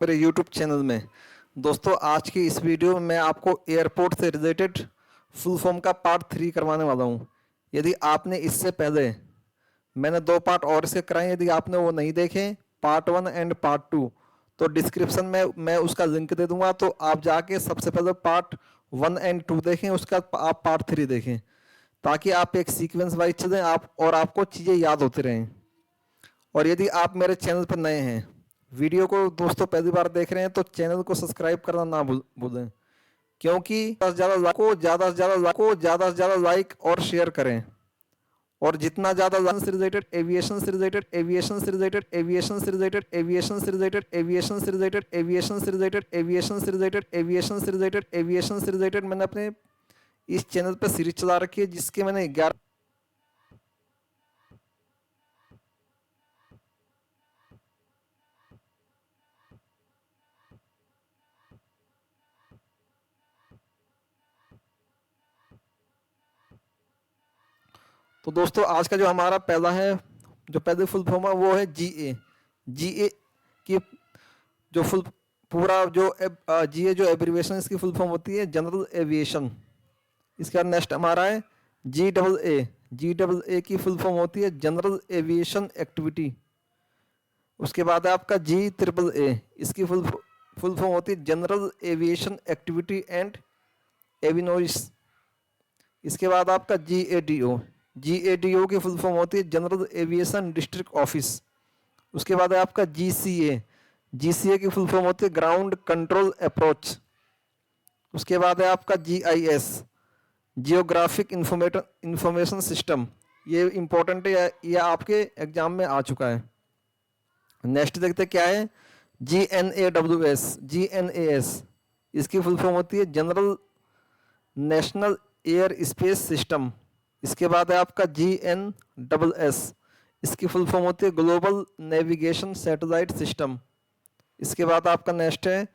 मेरे YouTube channel में। दोस्तों, आज की इस वीडियो में मैं आपको एयरपोर्ट से रिलेटेड फुल फॉर्म का पार्ट 3 करवाने वाला हूं। यदि आपने इससे पहले मैंने 2 पार्ट और से कराए, यदि आपने वो नहीं देखे, पार्ट 1 एंड पार्ट 2, तो डिस्क्रिप्शन में मैं उसका लिंक दे दूंगा, तो आप जाके सबसे पहले पार्ट 1 एंड 2 देखें, उसका आप पार्ट 3 देखें, ताकि आप एक सीक्वेंस वाइज चलें आप और आपको चीज़ें याद होती रहें। और यदि आप मेरे चैनल पर नए हैं, वीडियो को दोस्तों पहली बार देख रहे हैं, तो चैनल को सब्सक्राइब करना ना भूलें, क्योंकि ज़्यादा से ज़्यादा लाइक और शेयर करें। और जितना ज़्यादा से रिलेटेड एविएशन से रिलेटेड एविएशन से रिलेटेड एविएशन से रिलेटेड एविएशन से रिलेटेड एविएशन से रिलेटेड एविएशन से रिलेटेड एविएशन से रिलेटेड एविएशन से रिलेटेड एविएशन से रिलेटेड मैंने अपने इस चैनल पर सीरीज चला रखी है, जिसके मैंने 11। तो दोस्तों, आज का जो हमारा पहला है, जो पहले फुल फॉर्म है, वो है जीए। जीए की जो फुल पूरा जो जीए जो एब्रीविएशन इसकी फुल फॉर्म होती है जनरल एविएशन। इसके बाद नेक्स्ट हमारा है जी double A. Ji double A की फुल फॉर्म होती है जनरल एविएशन एक्टिविटी। उसके बाद है आपका जी ट्रिपल ए, इसकी फुल फॉर्म होती है जनरल एविएशन एक्टिविटी एंड एविनोइस। इसके बाद आपका जी A D O. Ji A D O की फुल फॉर्म होती है जनरल एविएशन डिस्ट्रिक्ट ऑफिस। उसके बाद है आपका जी सी ए। जी सी ए की फुल फॉर्म होती है ग्राउंड कंट्रोल अप्रोच। उसके बाद है आपका G I S, geographic information system. ये इंपॉर्टेंट है, ये आपके एग्जाम में आ चुका है। नेक्स्ट देखते क्या है, G N A W S. G N A S इसकी फुल फॉर्म होती है general national air space system. इसके बाद है आपका जी एन डबल एस, इसकी फुल फॉर्म होती है ग्लोबल नेविगेशन सैटेलाइट सिस्टम। इसके बाद आपका नेक्स्ट है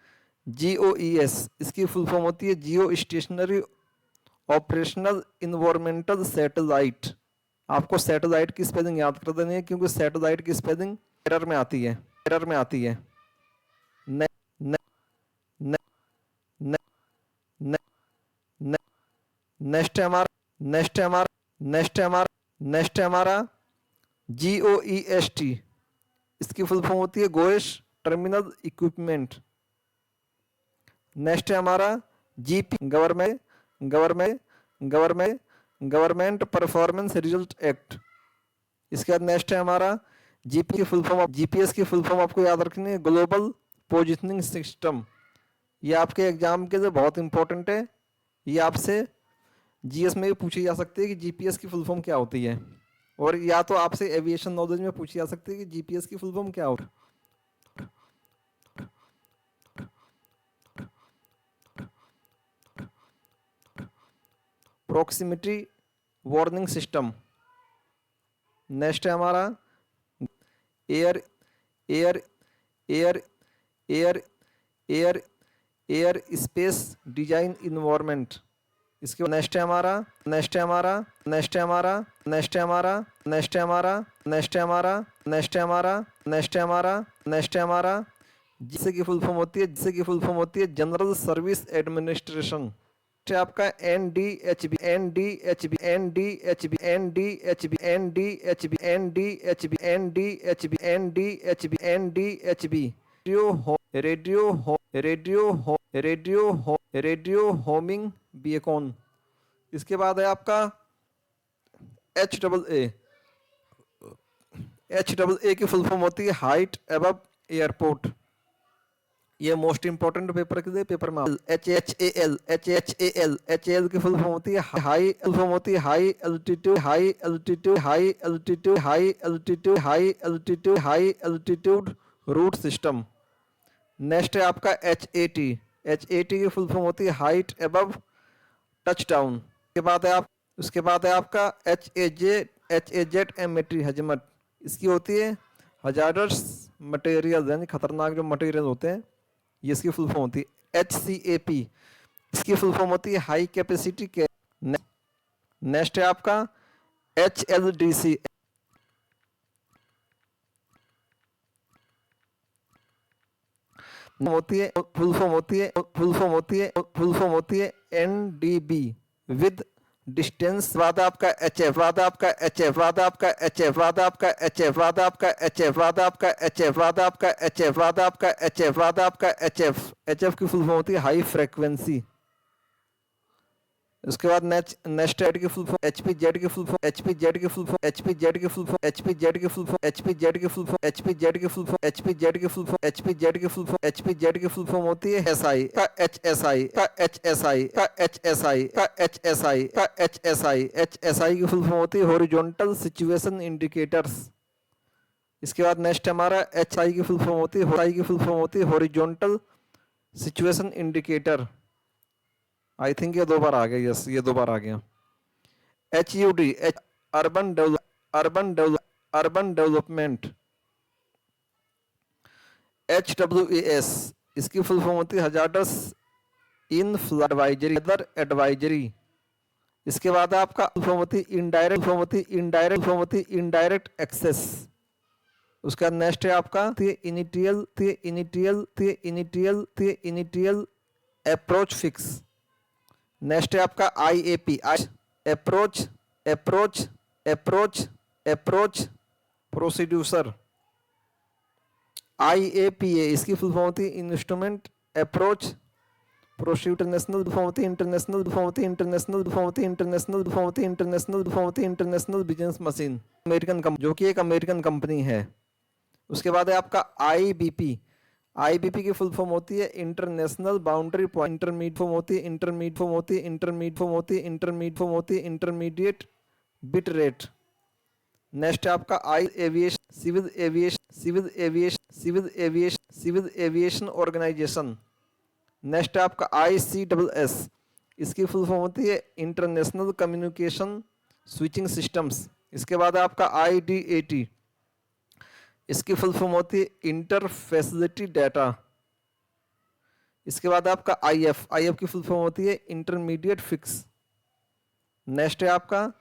जी ओ ई एस, इसकी फुल फॉर्म होती है जियो स्टेशनरी ऑपरेशनल इन्वायरमेंटल सैटेलाइट। आपको सैटेलाइट की स्पेलिंग याद कर देनी है, क्योंकि सैटेलाइट की स्पेलिंग एरर में आती है, एरर में आती है। ने, ने, ने, ने, ने, ने, नेक्स्ट है हमारा नेक्स्ट है हमारा नेक्स्ट है हमारा नेक्स्ट है हमारा जी ओ ई एस टी। इसकी फुल फॉर्म होती है गोएश टर्मिनल इक्विपमेंट। नेक्स्ट है हमारा GP, government government government government performance result act. इसके बाद नेक्स्ट है हमारा जीपी की फुल फॉर्म, जीपीएस की फुल फॉर्म आपको याद रखनी है ग्लोबल पोजिशनिंग सिस्टम। ये आपके एग्जाम के लिए बहुत इंपॉर्टेंट है। ये आपसे जीएस में भी पूछी जा सकती है कि जीपीएस की फुल फॉर्म क्या होती है, और या तो आपसे एविएशन नॉलेज में पूछी जा सकती है कि जीपीएस की फुल फॉर्म क्या होती है। Proximity warning system. नेक्स्ट है हमारा air air air air air air space design environment. इसके नेक्स्ट है हमारा नेक्स्ट है हमारा नेक्स्ट है हमारा नेक्स्ट है हमारा नेक्स्ट है हमारा नेक्स्ट है हमारा नेक्स्ट है हमारा नेक्स्ट है हमारा नेक्स्ट है हमारा जिससे की फुल फॉर्म होती है जनरल सर्विस एडमिनिस्ट्रेशन। आपका N D H B N D H B N D H B N D H B N D H B N D H B N D H B N D H B N D H B radio हो radio हो radio हो radio homing beacon. इसके बाद है आपका H double A. H double A की full form होती है हाइट अबव एयरपोर्ट। ये मोस्ट इंपॉर्टेंट पेपर के लिए पेपर में H H A L H H A L H L की फुल फॉर्म होती है हाई फॉर्म होती है high altitude high altitude high altitude high altitude high altitude high altitude route system. Next है आपका H A T. H A T की full form होती है हाइट अबव टच डाउन। उसके बाद है आपका एच ए जेड एम हजमत। इसकी होती है हजार्डस मटेरियल, यानी खतरनाक जो मटेरियल होते हैं, ये इसकी फुल फॉर्म होती है एच सी ए पी। इसकी फुल फॉर्म होती है हाई कैपेसिटी के। नेक्स्ट है आपका एच एल डी सी। होती है फुल फॉर्म होती है फुल फॉर्म होती है फुल फॉर्म होती है NDB विद डिस्टेंस। बाद आपका HF, बाद आपका HF, बाद आपका HF, बाद आपका HF, बाद आपका HF, बाद आपका HF, बाद आपका HF, बाद आपका HF, बाद आपका HF। HF की फुल फॉर्म होती है हाई फ्रीक्वेंसी। उसके बाद नेक्स्ट जेड की फुल फॉर्म HPZ की फुल फॉर्म HPZ की फुल फॉर्म HPZ की फुल फॉर्म HPZ की फुल फॉर्म HPZ की फुल फॉर्म HPZ की फुल फॉर्म HPZ की फुल फॉर्म HPZ की फुल फॉर्म HPZ की फुल फॉर्म होती है SI का HSI का HSI का HSI का HSI का HSI। HSI की फुल फॉर्म होती है हॉरिजॉन्टल सिचुएशन इंडिकेटर्स। इसके बाद नेक्स्ट हमारा HI की फुल फॉर्म होती है की फुल फॉर्म होती है horizontal situation indicator. I think ये 2 बार आ गया। यस, ये 2 बार आ गया। HUD urban development. HWAS इसकी फुल फॉर्म होती है हजार्डस इन फ्लड एडवाइजरी, वेदर एडवाइजरी। इसके बाद आपका फुल फॉर्म होती है इनडायरेक्ट एक्सेस। उसका नेक्स्ट है आपका इनिटियल अप्रोच फिक्स। नेक्स्ट है आपका IAP अप्रोच प्रोसीड्यूसर। IAPA इसकी फुल फॉर्म होती है instrument approach procedure. International business machine, जो कि एक अमेरिकन कंपनी है। उसके बाद है आपका IBP की फुल फॉर्म होती है international boundary point. Intermediate bit rate. Next है आपका सिविल एविएशन ऑर्गेनाइजेशन। नेक्स्ट है आपका ICSS इसकी फुल फॉर्म होती है इंटरनेशनल कम्युनिकेशन स्विचिंग सिस्टम्स। इसके बाद आपका IDAT इसकी फुल फॉर्म होती है इंटर फैसिलिटी डाटा। इसके बाद आपका IF की फुल फॉर्म होती है इंटरमीडिएट फिक्स। नेक्स्ट है आपका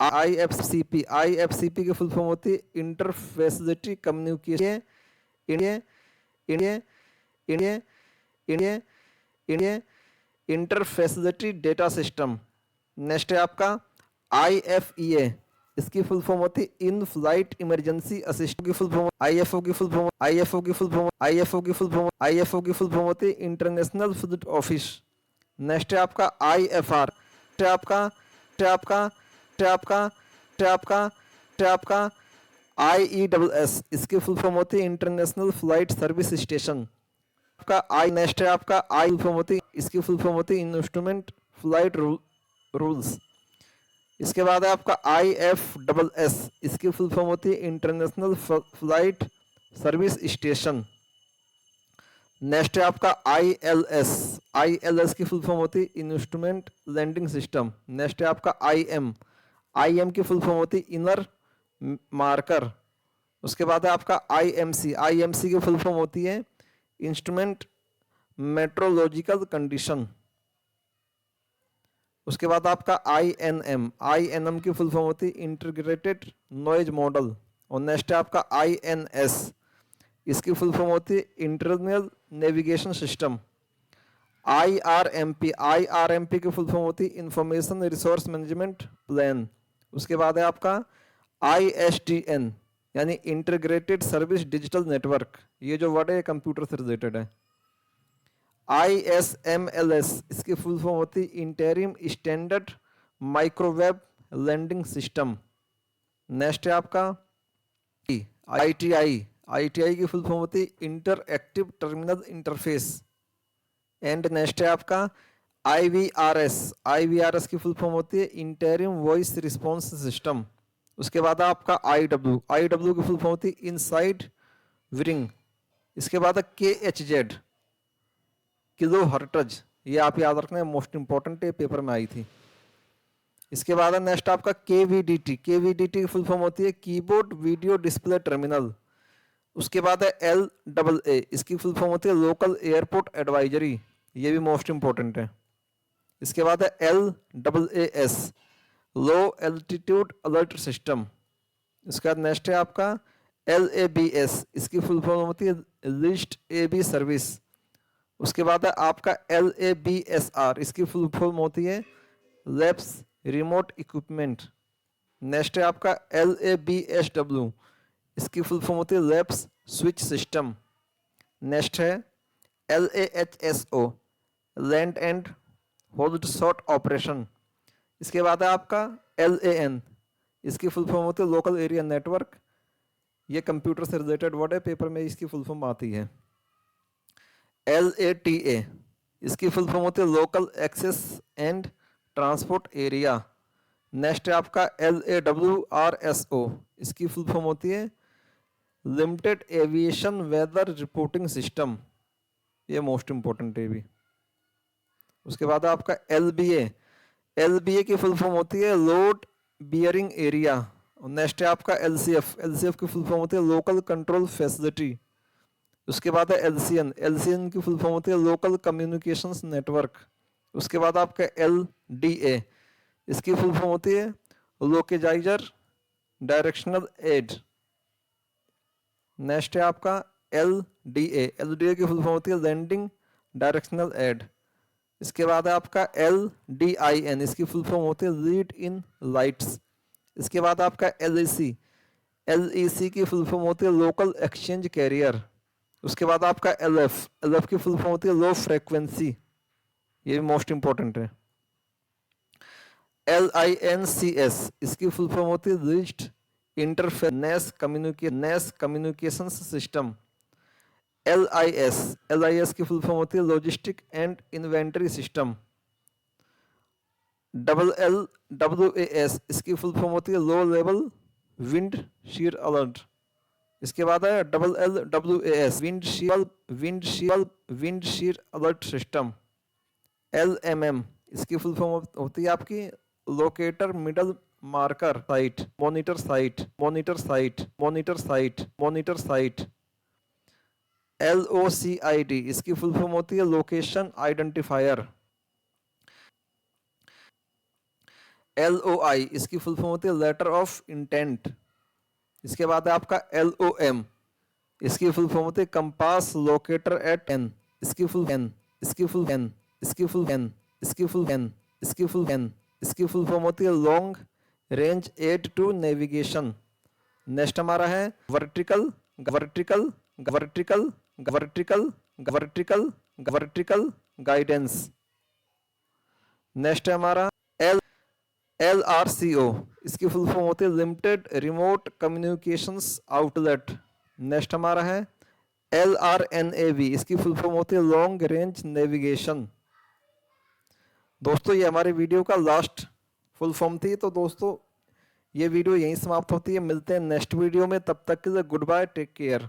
IFCP की फुल फॉर्म होती है inter facility communication inter facility data system. Next है आपका IFEA इसकी फुल फॉर्म होती है इन फ्लाइट इमरजेंसी असिस्टेंट की फुल फॉर्म। IFO की फुल फॉर्म होती है इंटरनेशनल फ्लीट ऑफिस। नेक्स्ट है आपका IFR IESS इसकी फुल फॉर्म होती है international flight service station. Next है आपका आई फॉर्म होती है इसकी फुल फॉर्म होती है इंस्ट्रूमेंट फ्लाइट रूल्स। इसके बाद है आपका IFSS इसकी फुल फॉर्म होती है international flight service station. Next है आपका ILS की फुल फॉर्म होती है इंस्ट्रूमेंट लैंडिंग सिस्टम। नेक्स्ट है आपका IM की फुल फॉर्म होती है इनर मार्कर। उसके बाद है आपका IMC की फुल फॉर्म होती है इंस्ट्रूमेंट मेट्रोलॉजिकल कंडीशन। उसके बाद आपका INM की फुल फॉर्म होती है इंटीग्रेटेड नॉइज मॉडल। और नेक्स्ट है आपका INS इसकी फुल फॉर्म होती है इंटरनल नेविगेशन सिस्टम। IRMP की फुल फॉर्म होती है इंफॉर्मेशन रिसोर्स मैनेजमेंट प्लान। उसके बाद है आपका ISDN यानी इंटीग्रेटेड सर्विस डिजिटल नेटवर्क। ये जो वर्ड है कंप्यूटर से रिलेटेड है। ISMLS इसकी फुल फॉर्म होती है interim standard microwave landing system. Next है आपका ITI की फुल फॉर्म होती है interactive terminal interface. And next है आपका IVRS की फुल फॉर्म होती है इंटरिम वॉइस रिस्पॉन्स सिस्टम। उसके बाद आपका IW की फुल फॉर्म होती है इनसाइड विरिंग। इसके बाद KHZ किलो हर्टज, ये आप याद रखना है, मोस्ट इंपॉर्टेंट है, पेपर में आई थी। इसके बाद नेक्स्ट आपका KVDT की फुल फॉर्म होती है कीबोर्ड वीडियो डिस्प्ले टर्मिनल। उसके बाद है LAA इसकी फुल फॉर्म होती है लोकल एयरपोर्ट एडवाइजरी, ये भी मोस्ट इंपॉर्टेंट है। इसके बाद है LAAS लो एल्टीट्यूड अलर्ट सिस्टम। इसके बाद नेक्स्ट है आपका LABS इसकी फुल फॉर्म होती है लिस्ट ए बी सर्विस। उसके बाद है आपका LABSR, इसकी फुल फॉर्म होती है लैब्स रिमोट इक्विपमेंट। नेक्स्ट है आपका LABSW, इसकी फुल फॉर्म होती है लैब्स स्विच सिस्टम। नेक्स्ट है LAHSO, land and hold shot operation. इसके बाद है आपका LAN, इसकी फुल फॉर्म होती है लोकल एरिया नेटवर्क। ये कंप्यूटर से रिलेटेड वर्ड है, पेपर में इसकी फुल फॉर्म आती है। LATA, इसकी फुल फॉर्म होती है local access and transport area. Next है आपका LAWRSO, इसकी फुल फॉर्म होती है limited aviation weather reporting system. ये मोस्ट इंपॉर्टेंट है भी। उसके बाद आपका LBA की फुल फॉर्म होती है लोड बियरिंग एरिया। नेक्स्ट है आपका LCF की फुल फॉर्म होती है लोकल कंट्रोल फैसिलिटी। उसके बाद है LCN की फुल फॉर्म होती है लोकल कम्युनिकेशंस नेटवर्क। उसके बाद आपका LDA, इसकी फुल फॉर्म होती है लोकेलाइजर डायरेक्शनल एड। नेक्स्ट है आपका LDA की फुल फॉर्म होती है लैंडिंग डायरेक्शनल एड। इसके बाद है आपका LDIN, इसकी फुल फॉर्म होती है लीड इन लाइट्स। इसके बाद आपका LEC की फुल फॉर्म होती है लोकल एक्सचेंज कैरियर। उसके बाद आपका LF की फुल फॉर्म होती है लो फ्रीक्वेंसी, ये मोस्ट इंपॉर्टेंट है। LINCS, इसकी फुल फॉर्म होती है least interface communication system. LIS की फुल फॉर्म होती है logistic and inventory system. LLWAS, इसकी फुल फॉर्म होती है low level wind shear alert. इसके बाद है LLWAS, wind shear alert system. LMM, इसकी फुल फॉर्म होती है आपकी locator middle marker site monitor site. LOCID, इसकी फुल फॉर्म होती है लोकेशन आइडेंटिफायर। LOI, इसकी फुल फॉर्म होती है लेटर ऑफ इंटेंट। इसके बाद है आपका LOM, इसकी फुल फॉर्म होती है कंपास लोकेटर एट एन। इसकी फुल फॉर्म होती है long range aid to navigation. Next हमारा है वर्टिकल गाइडेंस। नेक्स्ट है हमारा LRCO, इसकी फुल फॉर्म होती है limited remote communications outlet. Next हमारा है LRNAV, इसकी फुल फॉर्म होती है लॉन्ग रेंज नेविगेशन। दोस्तों ये हमारे वीडियो का लास्ट फुल फॉर्म थी। तो दोस्तों ये वीडियो यहीं समाप्त होती है, मिलते हैं नेक्स्ट वीडियो में, तब तक के लिए गुड बाय, टेक केयर।